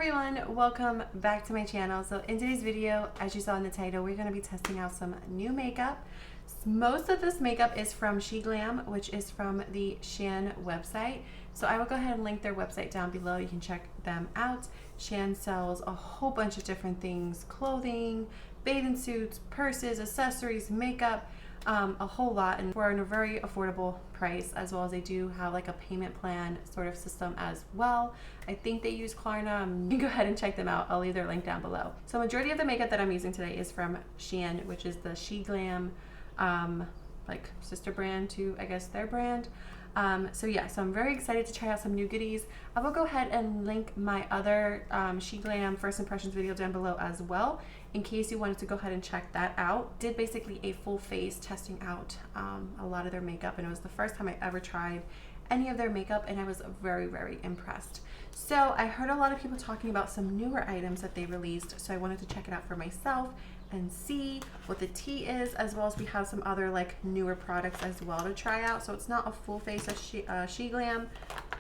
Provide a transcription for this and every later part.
everyone, welcome back to my channel. So in today's video, as you saw in the title, we're going to be testing out some new makeup. Most of this makeup is from Sheglam, which is from the Shein website. So I will go ahead and link their website down below. You can check them out. Shein sells a whole bunch of different things: clothing, bathing suits, purses, accessories, makeup, a whole lot, and for a very affordable price, as well as they do have like a payment plan sort of system as well. I think they use Klarna. You can go ahead and check them out. I'll leave their link down below. So majority of the makeup that I'm using today is from Shein, which is the Sheglam like sister brand to, I guess, their brand. So I'm very excited to try out some new goodies. I will go ahead and link my other Sheglam first impressions video down below as well, in case you wanted to go ahead and check that out. Did basically a full face testing out a lot of their makeup, and it was the first time I ever tried any of their makeup, and I was very, very impressed. So I heard a lot of people talking about some newer items that they released, so I wanted to check it out for myself and see what the tea is, as well as we have some other like newer products as well to try out. So it's not a full face of Sheglam,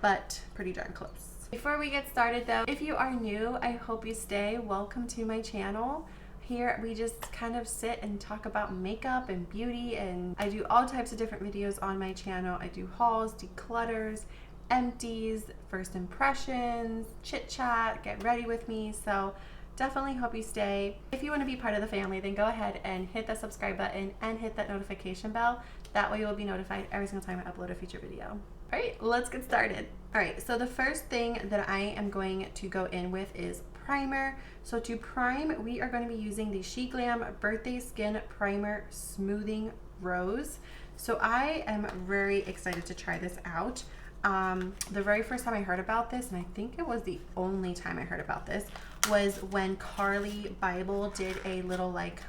but pretty darn close. Before we get started though, if you are new, I hope you stay. Welcome to my channel. Here we just kind of sit and talk about makeup and beauty, and I do all types of different videos on my channel. I do hauls, declutters, empties, first impressions, chit chat, get ready with me. So definitely hope you stay. If you want to be part of the family, then go ahead and hit that subscribe button and hit that notification bell. That way you will be notified every single time I upload a future video. All right, let's get started. All right, so the first thing that I am going to go in with is primer. So to prime, we are going to be using the Sheglam Birthday Skin Primer Smoothing Rose. So I am very excited to try this out. The very first time I heard about this, and I think it was the only time I heard about this, was when Carly Bible did a little like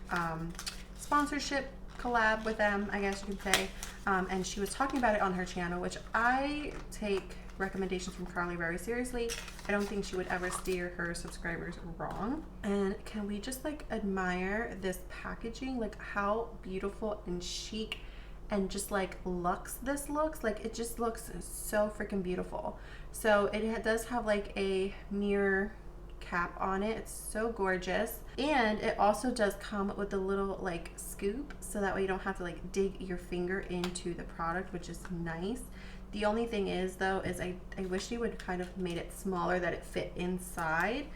sponsorship collab with them, I guess you could say, and she was talking about it on her channel, which I take recommendations from Carly very seriously. I don't think she would ever steer her subscribers wrong. And can we just like admire this packaging, like how beautiful and chic and just like luxe this looks. Like it just looks so freaking beautiful. So it does have like a mirror cap on it. It's so gorgeous, and it also does come with a little like scoop, so that way you don't have to like dig your finger into the product, which is nice. The only thing is though is I wish they would kind of made it smaller, that it fit inside,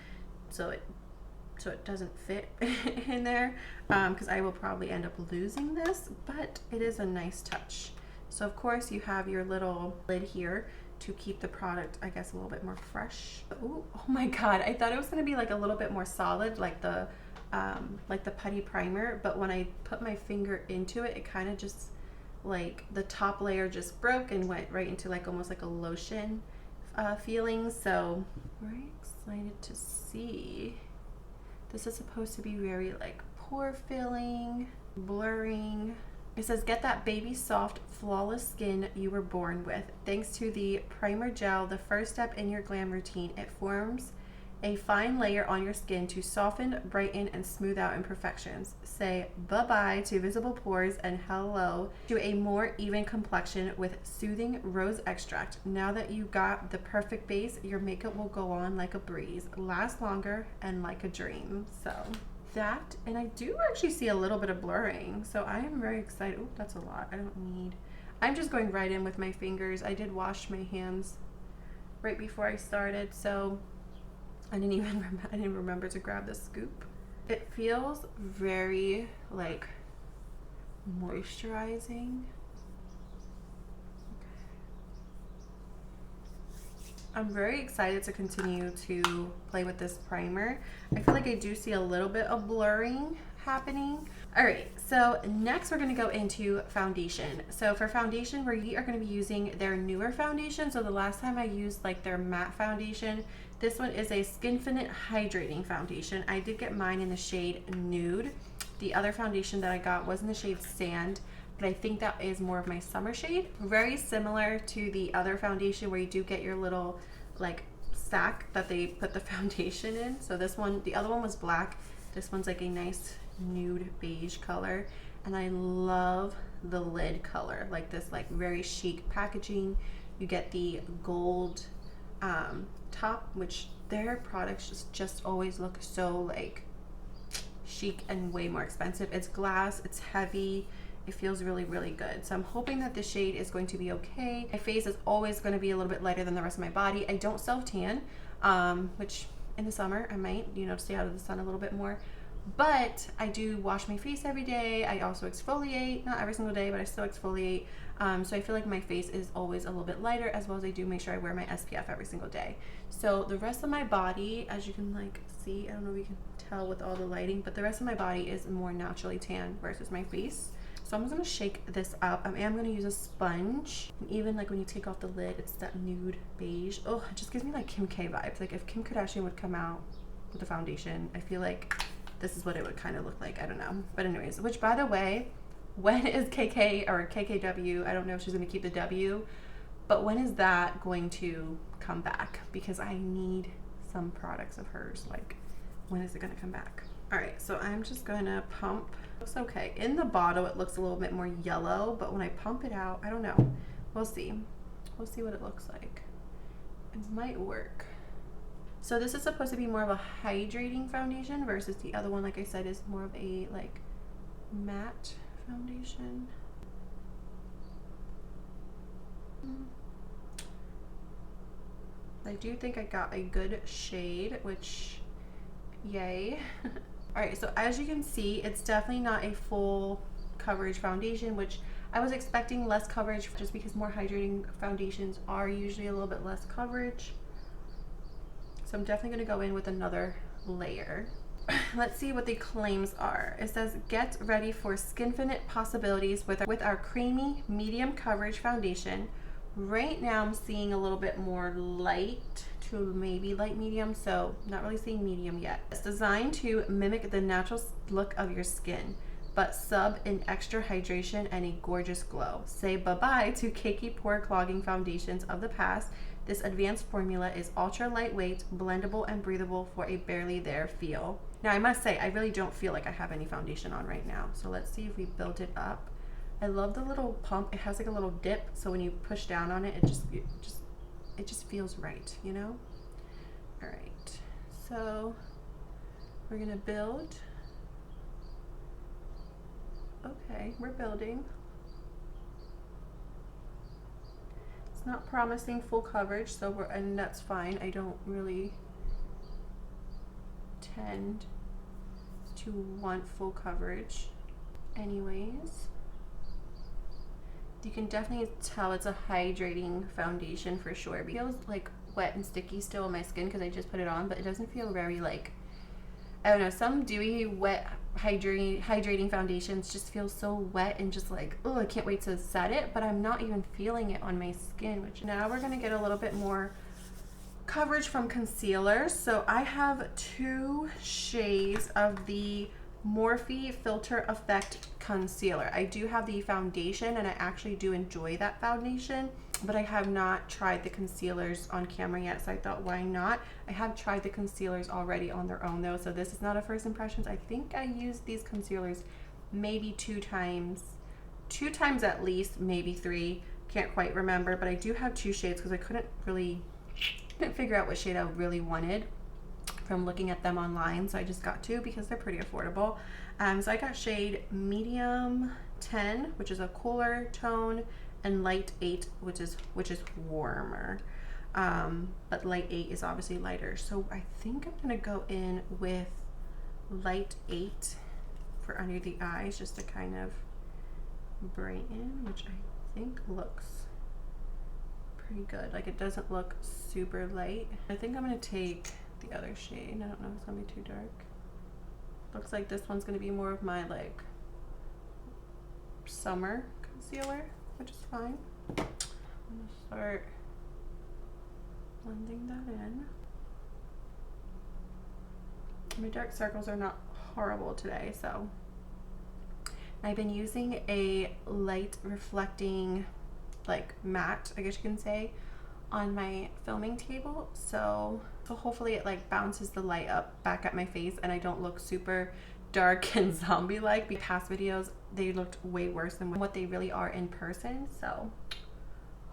so it doesn't fit in there, because I will probably end up losing this, but it is a nice touch. So of course you have your little lid here to keep the product, I guess, a little bit more fresh. Ooh, oh my god, I thought it was going to be like a little bit more solid, like the putty primer, but when I put my finger into it, it kind of just like the top layer just broke and went right into like almost like a lotion feeling. So very excited to see. This is supposed to be very like pore filling, blurring. It says, get that baby soft, flawless skin you were born with. Thanks to the primer gel, the first step in your glam routine. It forms a fine layer on your skin to soften, brighten, and smooth out imperfections. Say bye-bye to visible pores and hello to a more even complexion with soothing rose extract. Now that you got the perfect base, your makeup will go on like a breeze, last longer, and like a dream. So that, and I do actually see a little bit of blurring, so I am very excited. Oh, that's a lot. I'm just going right in with my fingers. I did wash my hands right before I started, so I didn't remember to grab the scoop. It feels very like moisturizing. I'm very excited to continue to play with this primer. I feel like I do see a little bit of blurring happening. All right, so next we're gonna go into foundation. So for foundation, we are gonna be using their newer foundation. So the last time I used like their matte foundation, this one is a Skinfinite Hydrating Foundation. I did get mine in the shade Nude. The other foundation that I got was in the shade Sand, but I think that is more of my summer shade. Very similar to the other foundation where you do get your little like sack that they put the foundation in. So this one, the other one was black. This one's like a nice nude beige color, and I love the lid color, like this like very chic packaging. You get the gold top, which their products just always look so like chic and way more expensive. It's glass, it's heavy, it feels really, really good. So I'm hoping that this shade is going to be okay. My face is always going to be a little bit lighter than the rest of my body. I don't self-tan, which in the summer I might, you know, stay out of the sun a little bit more. But I do wash my face every day. I also exfoliate, not every single day, but I still exfoliate. So I feel like my face is always a little bit lighter, as well as I do make sure I wear my SPF every single day. So the rest of my body, as you can like see, I don't know if you can tell with all the lighting, but the rest of my body is more naturally tan versus my face. So I'm just gonna shake this up. I am gonna use a sponge. And even like when you take off the lid, it's that nude beige. Oh, it just gives me like Kim K vibes. Like if Kim Kardashian would come out with a foundation, I feel like this is what it would kind of look like. I don't know. But anyways, which by the way, when is KK or KKW? I don't know if she's gonna keep the W, but when is that going to come back? Because I need some products of hers. Like, when is it gonna come back? All right, so I'm just gonna pump. Looks okay. In the bottle, it looks a little bit more yellow, but when I pump it out, I don't know. We'll see. We'll see what it looks like. It might work. So this is supposed to be more of a hydrating foundation versus the other one, like I said, is more of a like matte foundation. I do think I got a good shade, which yay. All right, so as you can see, it's definitely not a full coverage foundation, which I was expecting less coverage just because more hydrating foundations are usually a little bit less coverage. So I'm definitely gonna go in with another layer. Let's see what the claims are. It says, get ready for skinfinite possibilities with our creamy medium coverage foundation. Right now I'm seeing a little bit more light to maybe light medium, so not really seeing medium yet. It's designed to mimic the natural look of your skin, but sub in extra hydration and a gorgeous glow. Say bye-bye to cakey pore clogging foundations of the past. This advanced formula is ultra lightweight, blendable, and breathable for a barely there feel. Now I must say, I really don't feel like I have any foundation on right now. So let's see if we build it up. I love the little pump. It has like a little dip, so when you push down on it, it just feels right, you know? All right, so we're gonna build. Okay, we're building. It's not promising full coverage, so and that's fine. I don't really tend to want full coverage anyways. You can definitely tell it's a hydrating foundation for sure. It feels like wet and sticky still on my skin because I just put it on, but it doesn't feel very like, I don't know, some dewy, wet, hydrating foundations just feel so wet and just like, oh, I can't wait to set it, but I'm not even feeling it on my skin. Which now we're gonna get a little bit more coverage from concealer. So I have 2 shades of the Morphe Filter Effect concealer. I do have the foundation and I actually do enjoy that foundation, but I have not tried the concealers on camera yet, so I thought why not. I have tried the concealers already on their own though, so this is not a first impressions. I think I used these concealers maybe 2 times at least, maybe 3, can't quite remember, but I do have 2 shades because I couldn't figure out what shade I really wanted from looking at them online, so I just got 2 because they're pretty affordable. So I got shade medium 10, which is a cooler tone, and light 8, which is warmer. But light 8 is obviously lighter. So I think I'm gonna go in with light 8 for under the eyes, just to kind of brighten, which I think looks pretty good. Like, it doesn't look super light. I think I'm gonna take the other shade. I don't know if it's gonna be too dark. Looks like this one's gonna be more of my like summer concealer, which is fine. I'm gonna start blending that in. My dark circles are not horrible today, so I've been using a light reflecting like matte, I guess you can say, on my filming table, so hopefully it like bounces the light up back at my face and I don't look super dark and zombie like. Past videos they looked way worse than what they really are in person, so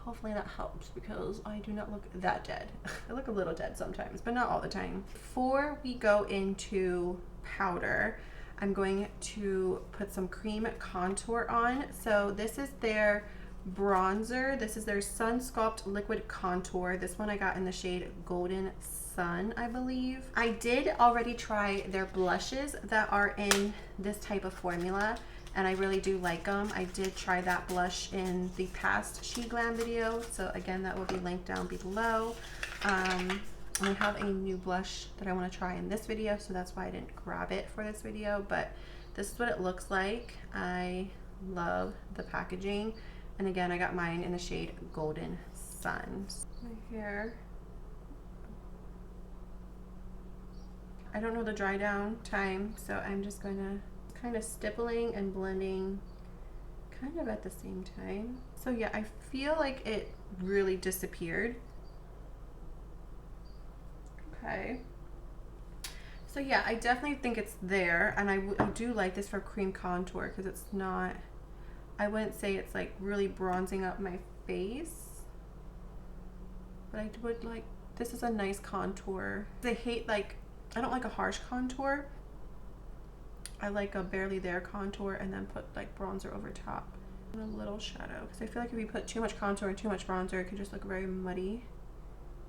Hopefully that helps because I do not look that dead. I look a little dead sometimes, but not all the time. Before we go into powder, I'm going to put some cream contour on. So this is their bronzer. This is their Sun Sculpt Liquid Contour. This one I got in the shade Golden Sun, I believe. I did already try their blushes that are in this type of formula, and I really do like them. I did try that blush in the past Sheglam video, so again, that will be linked down below. I have a new blush that I want to try in this video, so that's why I didn't grab it for this video, but this is what it looks like. I love the packaging, and again, I got mine in the shade Golden Sun. My hair, I don't know the dry down time, so I'm just going to kind of stippling and blending kind of at the same time. So yeah, I feel like it really disappeared. Okay. So yeah, I definitely think it's there, and I do like this for cream contour because it's not, I wouldn't say it's like really bronzing up my face, but I would like, this is a nice contour. I hate like, I don't like a harsh contour. I like a barely there contour and then put like bronzer over top and a little shadow, because I feel like if you put too much contour and too much bronzer, it could just look very muddy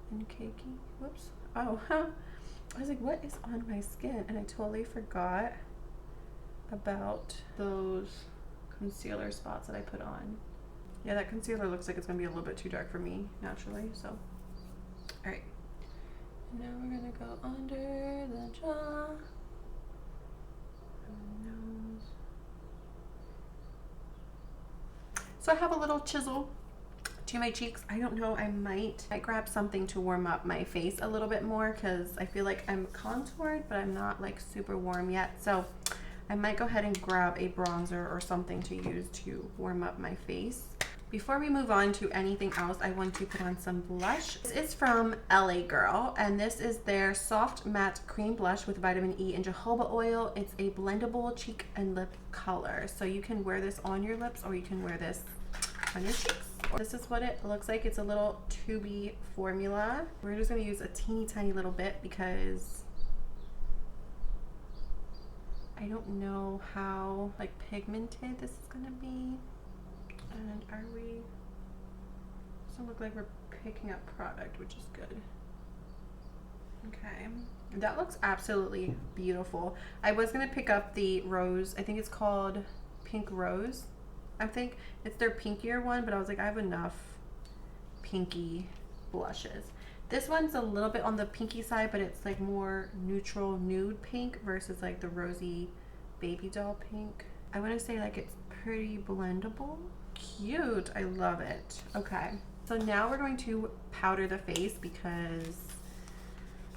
and cakey. Whoops. Oh, I was like, what is on my skin? And I totally forgot about those concealer spots that I put on. Yeah, that concealer looks like it's gonna be a little bit too dark for me naturally, so. All right, now we're gonna go under the jaw. Nose. So I have a little chisel to my cheeks. I don't know, I might grab something to warm up my face a little bit more because I feel like I'm contoured, but I'm not like super warm yet. So I might go ahead and grab a bronzer or something to use to warm up my face. Before we move on to anything else, I want to put on some blush. This is from LA Girl, and this is their Soft Matte Cream Blush with vitamin E and jojoba oil. It's a blendable cheek and lip color. So you can wear this on your lips or you can wear this on your cheeks. This is what it looks like. It's a little tubey formula. We're just gonna use a teeny tiny little bit because I don't know how like pigmented this is gonna be. And are we, doesn't look like we're picking up product, which is good. Okay, that looks absolutely beautiful. I was gonna pick up the rose, I think it's called Pink Rose. I think it's their pinkier one, but I was like, I have enough pinky blushes. This one's a little bit on the pinky side, but it's like more neutral nude pink versus like the rosy baby doll pink. I want to say like it's pretty blendable. Cute, I love it. Okay, so now we're going to powder the face because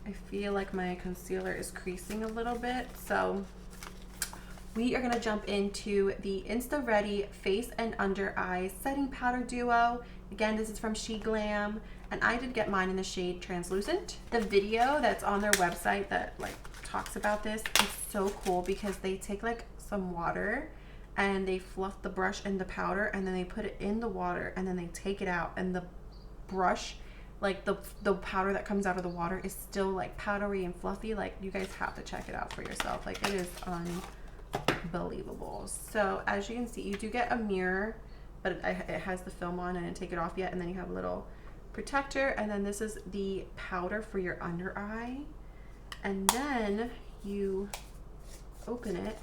I feel like my concealer is creasing a little bit. So we are gonna jump into the Insta Ready Face and Under Eye Setting Powder Duo. Again, this is from Sheglam, and I did get mine in the shade Translucent. The video that's on their website that like talks about this is so cool because they take like some water and they fluff the brush in the powder and then they put it in the water and then they take it out, and the brush, like the powder that comes out of the water is still like powdery and fluffy. Like, you guys have to check it out for yourself. Like, it is unbelievable. So as you can see, you do get a mirror, but it has the film on. I didn't take it off yet. And then you have a little protector, and then this is the powder for your under eye, and then you open it,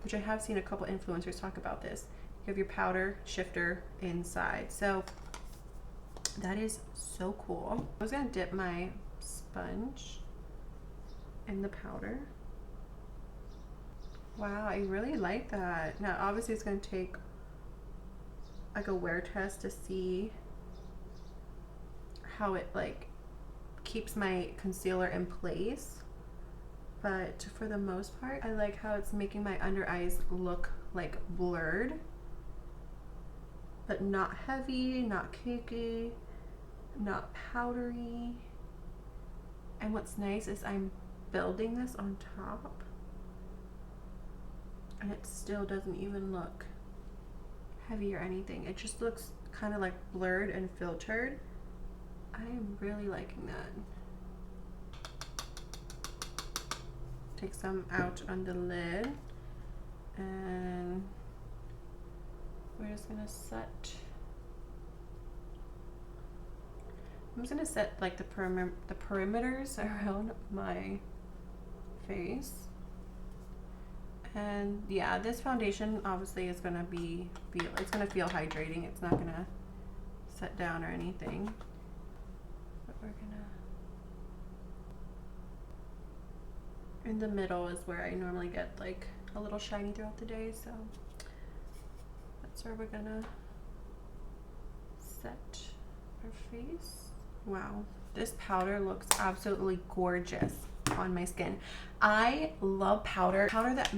which I have seen a couple influencers talk about this. You have your powder shifter inside. So that is so cool. I was gonna dip my sponge in the powder. Wow, I really like that. Now obviously it's gonna take like a wear test to see how it like keeps my concealer in place. But for the most part, I like how it's making my under eyes look like blurred, but not heavy, not cakey, not powdery. And what's nice is I'm building this on top, and it still doesn't even look heavy or anything. It just looks kind of like blurred and filtered. I am really liking that. Take some out on the lid, and we're just gonna set. I'm just gonna set like the perimeters around my face. And yeah, this foundation obviously is gonna it's gonna feel hydrating. It's not gonna set down or anything. But we're gonna, in the middle is where I normally get like a little shiny throughout the day, so that's where we're gonna set our face. Wow, this powder looks absolutely gorgeous on my skin. I love powder that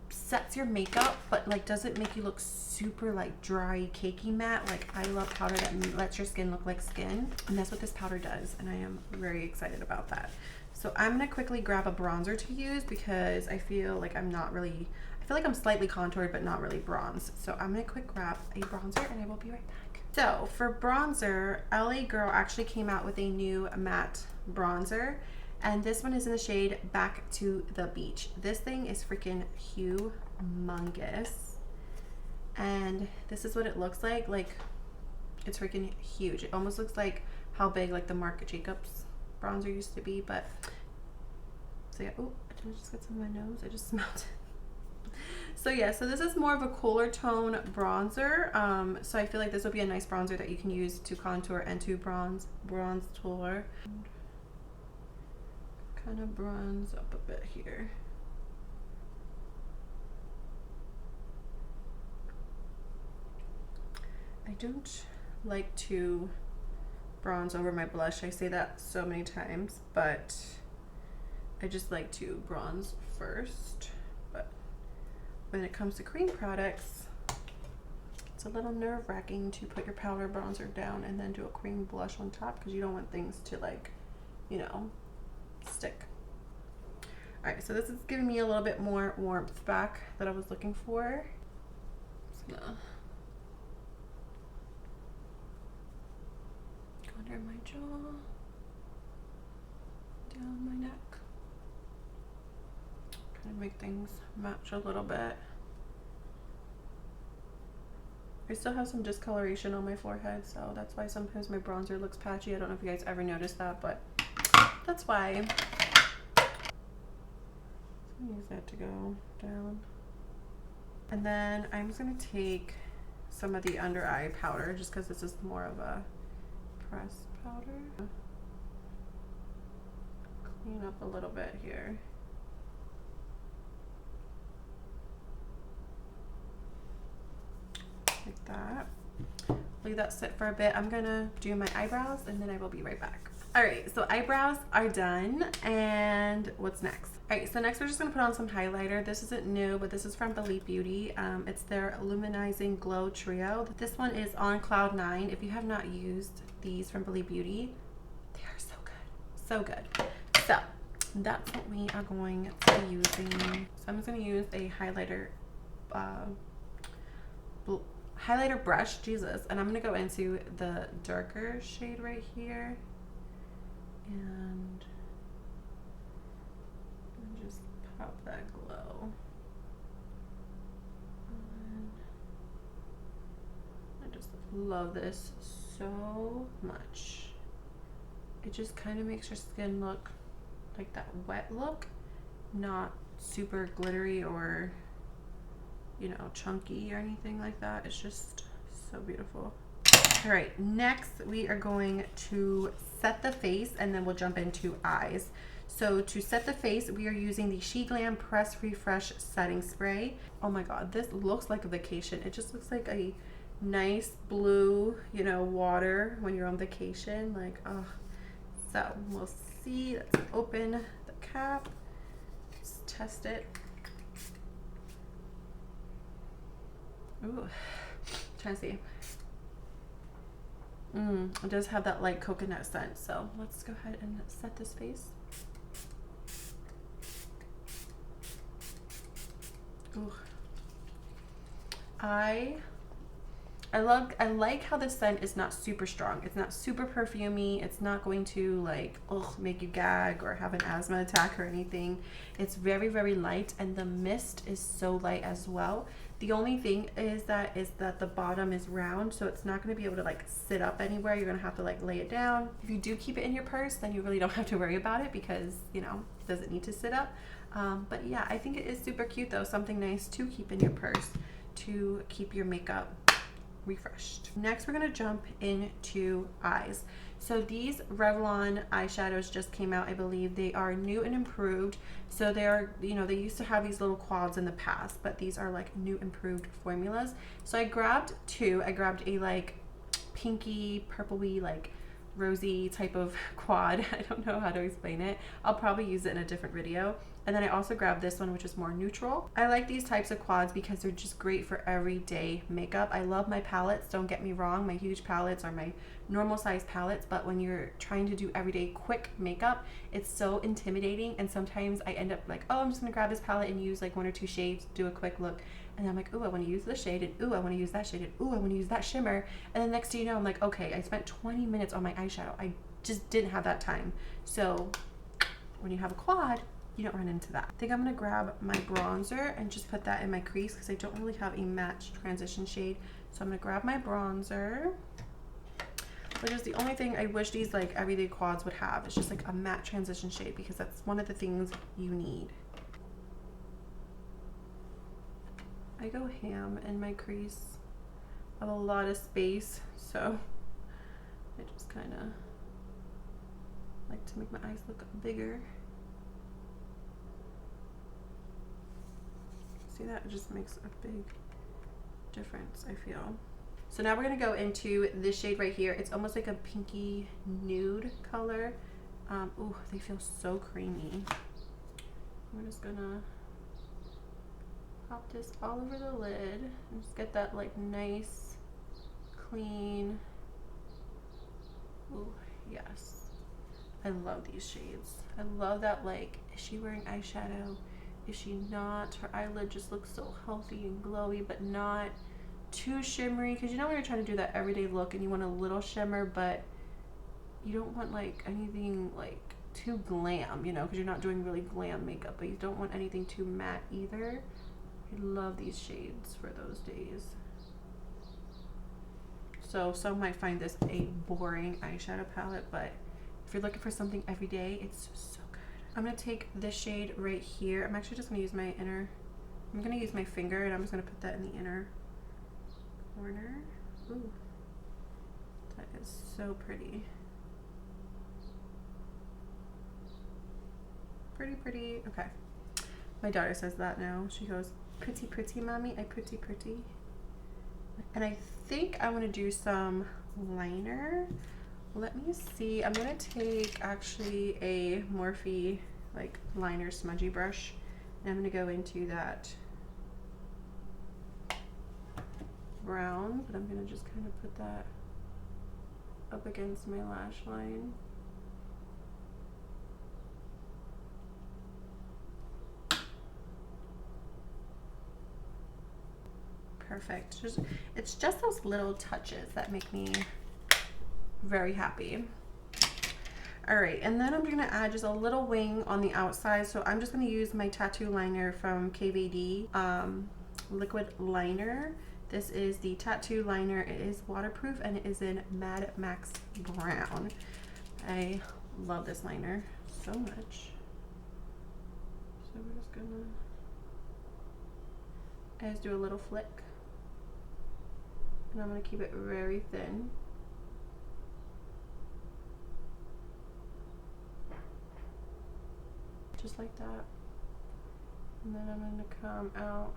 sets your makeup but like doesn't make you look super like dry, cakey matte. Like I love powder that lets your skin look like skin, and that's what this powder does, and I am very excited about that. So I'm gonna quickly grab a bronzer to use because I feel like I'm slightly contoured but not really bronzed. So I'm gonna quick grab a bronzer and I will be right back. So for bronzer, LA Girl actually came out with a new matte bronzer, and this one is in the shade Back to the Beach. This thing is freaking humongous, and this is what it looks like. Like, it's freaking huge. It almost looks like how big like the Marc Jacobs bronzer used to be. But so yeah, oh, I just got some on my nose. I just smelled it. So yeah, so this is more of a cooler tone bronzer. So I feel like this would be a nice bronzer that you can use to contour and to bronze tour. Kind of bronze up a bit here. I don't like to bronze over my blush. I say that so many times, but I just like to bronze first. But when it comes to cream products, it's a little nerve-wracking to put your powder bronzer down and then do a cream blush on top, because you don't want things to, like, you know, stick. All right, so this is giving me a little bit more warmth back that I was looking for. Just gonna go under my jaw, down my neck, kind of make things match a little bit. I still have some discoloration on my forehead, so that's why sometimes my bronzer looks patchy. I don't know if you guys ever noticed that, but that's why. So use that to go down. And then I'm just going to take some of the under eye powder, just because this is more of a pressed powder. Clean up a little bit here. Like that. Leave that sit for a bit. I'm gonna do my eyebrows and then I will be right back. All right, so eyebrows are done, and what's next? All right, so next we're just gonna put on some highlighter. This isn't new, but this is from Believe Beauty. It's their Luminizing Glow Trio. This one is on Cloud 9. If you have not used these from Believe Beauty, they are so good, so good. So that's what we are going to be using. So I'm just gonna use a highlighter brush, Jesus, and I'm gonna go into the darker shade right here and just pop that glow. And I just love this so much. It just kind of makes your skin look like that wet look, not super glittery or, you know, chunky or anything like that. It's just so beautiful. All right, next we are going to set the face, and then we'll jump into eyes. So to set the face, we are using the Sheglam Press Refresh Setting Spray. Oh my God, this looks like a vacation. It just looks like a nice blue, you know, water when you're on vacation. Like, oh. So we'll see. Let's open the cap. Let's test it. Ooh, trying to see. It does have that light coconut scent. So let's go ahead and set this face. Ooh. I I like how the scent is not super strong. It's not super perfumey. It's not going to like make you gag or have an asthma attack or anything. It's very, very light, and the mist is so light as well. The only thing is that the bottom is round, so it's not going to be able to like sit up anywhere. You're going to have to like lay it down. If you do keep it in your purse, then you really don't have to worry about it because, you know, it doesn't need to sit up. But yeah, I think it is super cute though. Something nice to keep in your purse to keep your makeup refreshed. Next, we're gonna jump into eyes. So these Revlon eyeshadows just came out, I believe. They are new and improved. So they are, you know, they used to have these little quads in the past, but these are like new improved formulas. So I grabbed two. I grabbed a like pinky, purpley, like rosy type of quad. I don't know how to explain it. I'll probably use it in a different video. And then I also grabbed this one, which is more neutral. I like these types of quads because they're just great for everyday makeup. I love my palettes, don't get me wrong. My huge palettes are my normal size palettes, but when you're trying to do everyday quick makeup, it's so intimidating. And sometimes I end up like, oh, I'm just gonna grab this palette and use like one or two shades, do a quick look. And I'm like, ooh, I wanna use this shade, and ooh, I wanna use that shade, and ooh, I wanna use that shimmer. And then next thing you know, I'm like, okay, I spent 20 minutes on my eyeshadow. I just didn't have that time. So when you have a quad, you don't run into that. I think I'm gonna grab my bronzer and just put that in my crease because I don't really have a match transition shade. So I'm gonna grab my bronzer, which is the only thing I wish these like everyday quads would have. It's just like a matte transition shade because that's one of the things you need. I go ham in my crease. I have a lot of space, so I just kind of like to make my eyes look bigger. See that? It just makes a big difference, I feel. So now we're gonna go into this shade right here. It's almost like a pinky nude color. Ooh, they feel so creamy. I'm just gonna pop this all over the lid and just get that like nice, clean. Ooh, yes. I love these shades. I love that, like, is she wearing eyeshadow? Is she not? Her eyelid just looks so healthy and glowy, but not too shimmery. Because you know when you're trying to do that everyday look and you want a little shimmer, but you don't want like anything like too glam, you know, because you're not doing really glam makeup, but you don't want anything too matte either. I love these shades for those days. So some might find this a boring eyeshadow palette, but if you're looking for something every day, it's so good. I'm gonna take this shade right here. I'm actually just gonna use my inner, I'm gonna use my finger and I'm just gonna put that in the inner corner. Ooh, that is so pretty. Pretty, pretty. Okay. My daughter says that now. She goes, pretty, pretty, mommy. I pretty, pretty. And I think I'm gonna do some liner. Let me see. I'm gonna take actually a Morphe like liner smudgy brush, and I'm gonna go into that brown, but I'm gonna just kind of put that up against my lash line. Perfect. It's just those little touches that make me very happy. All right, and then I'm gonna add just a little wing on the outside. So I'm just gonna use my tattoo liner from KVD liquid liner. This is the tattoo liner. It is waterproof and it is in Mad Max Brown. I love this liner so much. So we're just gonna, I just do a little flick, and I'm gonna keep it very thin. Just like that. And then I'm going to come out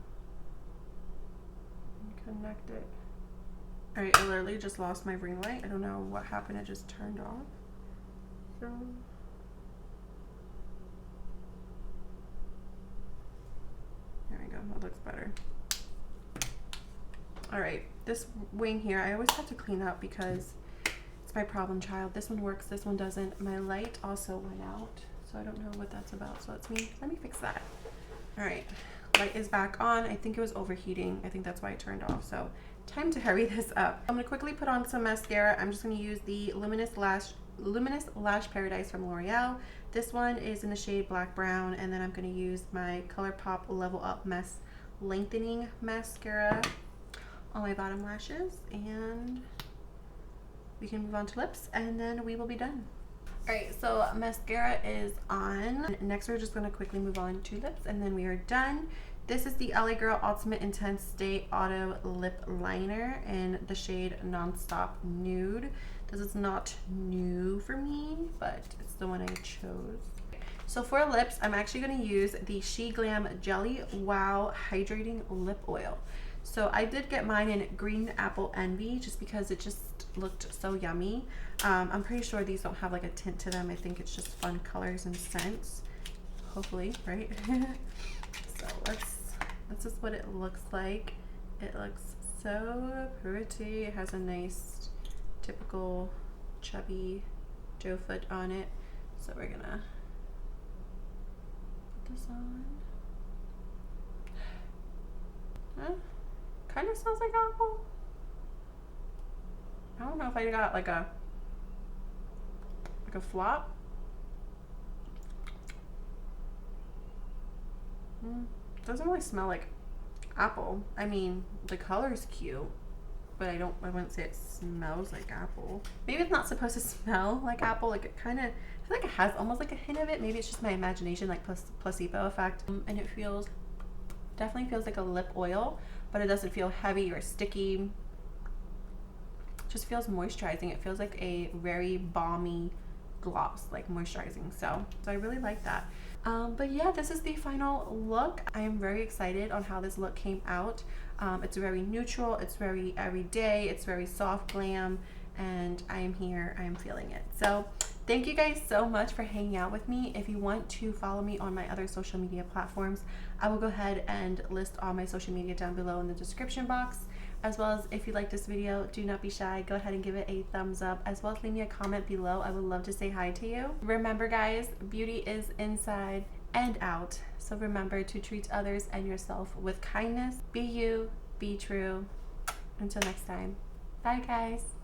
and connect it. Alright, I literally just lost my ring light. I don't know what happened. It just turned off. So there we go. That looks better. Alright, this wing here, I always have to clean up because it's my problem child. This one works, this one doesn't. My light also went out. So I don't know what that's about. So let me fix that. All right, light is back on. I think it was overheating. I think that's why it turned off. So time to hurry this up. I'm gonna quickly put on some mascara. I'm just gonna use the Luminous Lash Paradise from L'Oreal. This one is in the shade Black Brown, and then I'm gonna use my ColourPop Level Up Lengthening Mascara on my bottom lashes, and we can move on to lips, and then we will be done. Alright, so mascara is on. Next, we're just going to quickly move on to lips, and then we are done. This is the LA Girl Ultimate Intense Stay Auto Lip Liner in the shade Nonstop Nude. This is not new for me, but it's the one I chose. So for lips, I'm actually going to use the Sheglam Jelly Wow Hydrating Lip Oil. So I did get mine in Green Apple Envy just because it just looked so yummy. I'm pretty sure these don't have like a tint to them. I think it's just fun colors and scents. Hopefully, right? So this is what it looks like. It looks so pretty. It has a nice typical chubby doe foot on it. So we're gonna put this on. Huh? Kind of smells like apple. I don't know if I got like a flop. Doesn't really smell like apple. I mean, the color's cute, but I wouldn't say it smells like apple. Maybe it's not supposed to smell like apple. Like it kind of, I feel like it has almost like a hint of it. Maybe it's just my imagination, like placebo effect. And it definitely feels like a lip oil, but it doesn't feel heavy or sticky. It just feels moisturizing. It feels like a very balmy gloss, like moisturizing. So I really like that. But yeah, this is the final look. I am very excited on how this look came out. It's very neutral, it's very everyday, it's very soft glam, and I am here, I am feeling it. So thank you guys so much for hanging out with me. If you want to follow me on my other social media platforms, I will go ahead and list all my social media down below in the description box. As well as if you like this video, do not be shy. Go ahead and give it a thumbs up, as well as leave me a comment below. I would love to say hi to you. Remember guys, beauty is inside and out. So remember to treat others and yourself with kindness. Be you, be true. Until next time. Bye guys.